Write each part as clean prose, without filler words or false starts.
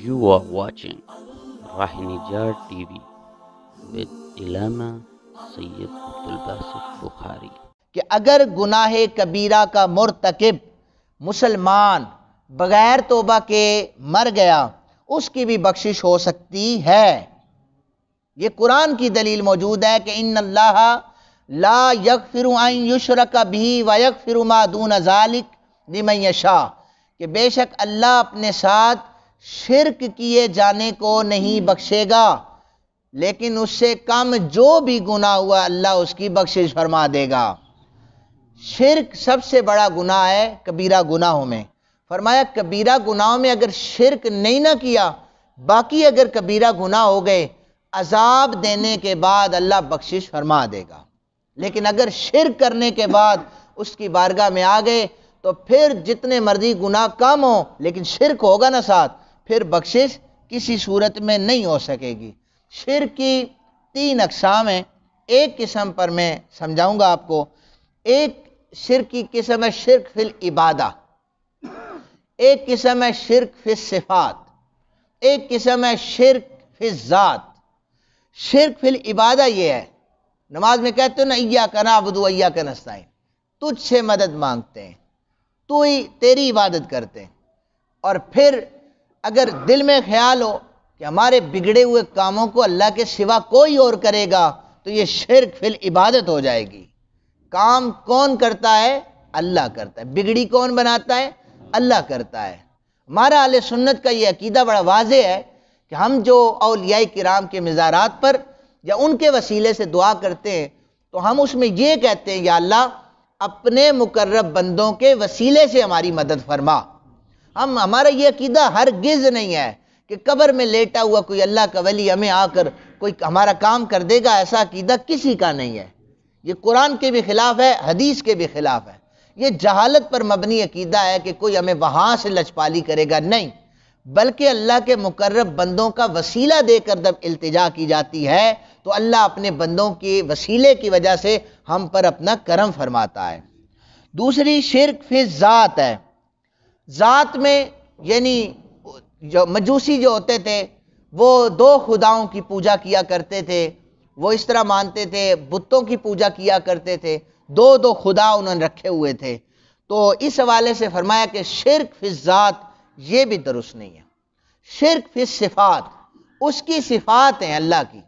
You are watching Rahinijar TV with Ilama Sayyid Abdul Basit Bukhari. کہ اگر گناہ کبیرہ کا مرتکب مسلمان بغیر توبہ کے مر گیا اس کی بھی بخشش ہو سکتی ہے۔ یہ قرآن کی دلیل موجود ہے کہ ان اللہ لا یغفر ان یشرک بہ ویغفر ما دون ذلک لمن یشاء، کہ بے شک اللہ اپنے ساتھ شرک کیے جانے کو نہیں بخشے گا، لیکن اس سے کم جو بھی گناہ ہوا اللہ اس کی بخشش فرما دے گا۔ شرک سب سے بڑا گناہ ہے کبیرہ گناہوں میں۔ فرمایا کبیرہ گناہوں میں اگر شرک نہیں نہ کیا، باقی اگر کبیرہ گناہ ہو گئے، عذاب دینے کے بعد اللہ بخشش فرما دے گا، لیکن اگر شرک کرنے کے بعد اس کی بارگاہ میں آ گئے تو پھر جتنے مرضی گناہ کم ہوں لیکن شرک ہوگا نا ساتھ، پھر بخشش کسی صورت میں نہیں ہو سکے گی۔ شرک کی 3 اقسام ہیں، ایک قسم پر میں سمجھاؤں گا آپ کو۔ ایک شرک کی قسم ہے شرک فی العبادہ، ایک قسم ہے شرک فی الصفات، ایک قسم ہے شرک فی الذات۔ شرک فی العبادہ یہ ہے، نماز میں کہتے ہو نا ایاک نعبد و ایاک نستعین، تجھ سے مدد مانگتے ہیں، تو ہی تیری عبادت کرتے ہیں، اور پھر اگر دل میں خیال ہو کہ ہمارے بگڑے ہوئے کاموں کو اللہ کے سوا کوئی اور کرے گا تو یہ شرک فی العبادت ہو جائے گی۔ کام کون کرتا ہے؟ اللہ کرتا ہے۔ بگڑی کون بناتا ہے؟ اللہ کرتا ہے۔ ہمارا اہل سنت کا یہ عقیدہ بڑا واضح ہے کہ ہم جو اولیاء کرام کے مزارات پر یا ان کے وسیلے سے دعا کرتے ہیں تو ہم اس میں یہ کہتے ہیں یا اللہ اپنے مقرب بندوں کے وسیلے سے ہماری مدد فرما۔ ہمارا یہ عقیدہ ہرگز نہیں ہے کہ قبر میں لیٹا ہوا کوئی اللہ کا ولی ہمیں آ کر کوئی ہمارا کام کر دے گا، ایسا عقیدہ کسی کا نہیں ہے۔ یہ قرآن کے بھی خلاف ہے، حدیث کے بھی خلاف ہے۔ یہ جہالت پر مبنی عقیدہ ہے کہ کوئی ہمیں وہاں سے لچپالی کرے گا، نہیں، بلکہ اللہ کے مقرب بندوں کا وسیلہ دے کر جب التجا کی جاتی ہے تو اللہ اپنے بندوں کے وسیلے کی وجہ سے ہم پر اپنا کرم فرماتا ہے۔ دوسری شرک فی الذات ہے۔ ذات میں یعنی جو مجوسی جو ہوتے تھے وہ 2 خداؤں کی پوجا کیا کرتے تھے، وہ اس طرح مانتے تھے، بتوں کی پوجا کیا کرتے تھے، 2 خدا انہوں نے رکھے ہوئے تھے۔ تو اس حوالے سے فرمایا کہ شرک فی الذات یہ بھی درست نہیں ہے۔ شرک فی الصفات، اس کی صفات ہیں اللہ کی،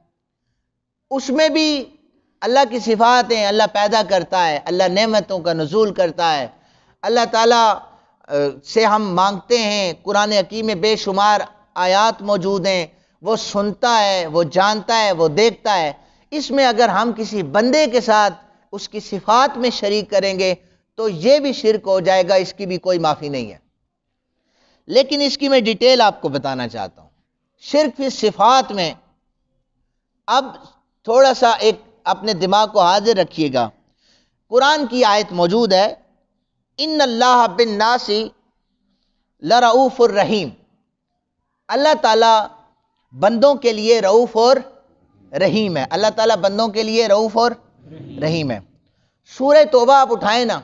اس میں بھی اللہ کی صفات ہیں، اللہ پیدا کرتا ہے، اللہ نعمتوں کا نزول کرتا ہے، اللہ تعالیٰ سے ہم مانگتے ہیں، قرآن حکیم میں بے شمار آیات موجود ہیں، وہ سنتا ہے، وہ جانتا ہے، وہ دیکھتا ہے۔ اس میں اگر ہم کسی بندے کے ساتھ اس کی صفات میں شریک کریں گے تو یہ بھی شرک ہو جائے گا، اس کی بھی کوئی معافی نہیں ہے۔ لیکن اس کی میں ڈیٹیل آپ کو بتانا چاہتا ہوں۔ شرک فی صفات میں اب تھوڑا سا ایک اپنے دماغ کو حاضر رکھیے گا۔ قرآن کی آیت موجود ہے ان اللہ بالناس لرؤوف الرحیم، اللہ تعالیٰ بندوں کے لیے رؤوف اور رحیم ہے۔ اللہ تعالیٰ بندوں کے لیے رؤوف اور رحیم ہے۔ سورہ توبہ آپ اٹھائیں نا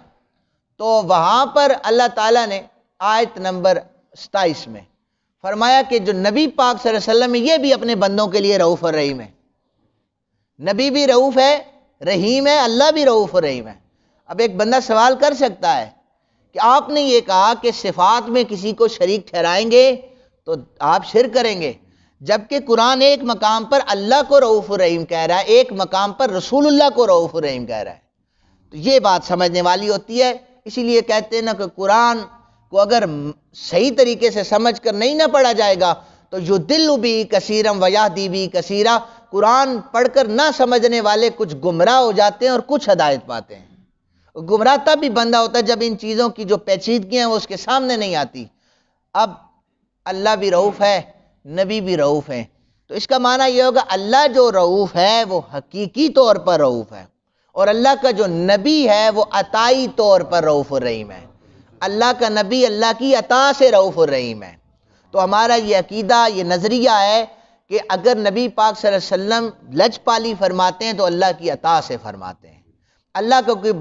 تو وہاں پر اللہ تعالیٰ نے آیت نمبر 27 میں فرمایا کہ جو نبی پاک صلی اللہ علیہ وسلم ہے یہ بھی اپنے بندوں کے لیے رؤوف اور رحیم ہے۔ نبی بھی رؤوف ہے، رحیم ہے، اللہ بھی رؤوف اور رحیم ہے۔ اب ایک بندہ سوال کر سکتا ہے کہ آپ نے یہ کہا کہ صفات میں کسی کو شریک ٹھہرائیں گے تو آپ شرک کریں گے، جبکہ قرآن ایک مقام پر اللہ کو رؤوف الرحیم کہہ رہا ہے، ایک مقام پر رسول اللہ کو رؤوف الرحیم کہہ رہا ہے۔ تو یہ بات سمجھنے والی ہوتی ہے، اسی لیے کہتے ہیں نا کہ قرآن کو اگر صحیح طریقے سے سمجھ کر نہیں نہ پڑھا جائے گا تو یضل بہ کثیرا ویہدی بہ کثیرا، قرآن پڑھ کر نہ سمجھنے والے کچھ گمراہ ہو جاتے ہیں اور کچھ ہدایت پاتے ہیں۔ گمراہ تب بھی بندہ ہوتا ہے جب ان چیزوں کی جو پیچیدگیاں ہیں وہ اس کے سامنے نہیں آتی۔ اب اللہ بھی رؤوف ہے، نبی بھی رؤوف ہیں، تو اس کا معنی یہ ہوگا اللہ جو رؤوف ہے وہ حقیقی طور پر رؤوف ہے، اور اللہ کا جو نبی ہے وہ عطائی طور پر رؤوف الرحیم ہے۔ اللہ کا نبی اللہ کی عطا سے رؤوف الرحیم ہے۔ تو ہمارا یہ عقیدہ، یہ نظریہ ہے کہ اگر نبی پاک صلی اللہ علیہ وسلم لجپالی فرماتے ہیں تو اللہ کی عطا سے فرماتے ہیں۔ اللہ کا کوئی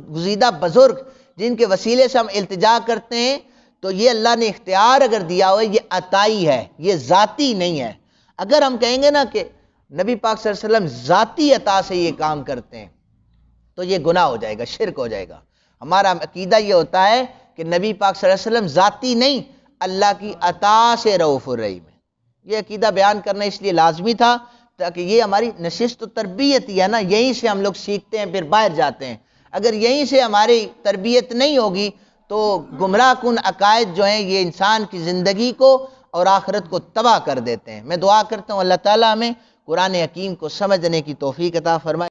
گزیدہ بزرگ جن کے وسیلے سے ہم التجا کرتے ہیں تو یہ اللہ نے اختیار اگر دیا ہوا یہ عطائی ہے، یہ ذاتی نہیں ہے۔ اگر ہم کہیں گے نا کہ نبی پاک صلی اللہ علیہ وسلم ذاتی عطا سے یہ کام کرتے ہیں تو یہ گناہ ہو جائے گا، شرک ہو جائے گا۔ ہمارا عقیدہ یہ ہوتا ہے کہ نبی پاک صلی اللہ علیہ وسلم ذاتی نہیں، اللہ کی عطا سے رؤوف الرحیم ہے۔ یہ عقیدہ بیان کرنا اس لیے لازمی تھا تاکہ یہ ہماری نشست و تربیت ہی ہے نا، یہیں سے ہم لوگ سیکھتے ہیں پھر باہر جاتے ہیں۔ اگر یہیں سے ہماری تربیت نہیں ہوگی تو گمراہ کن عقائد جو ہیں یہ انسان کی زندگی کو اور آخرت کو تباہ کر دیتے ہیں۔ میں دعا کرتا ہوں اللہ تعالیٰ ہمیں قرآن حکیم کو سمجھنے کی توفیق عطا فرمائے۔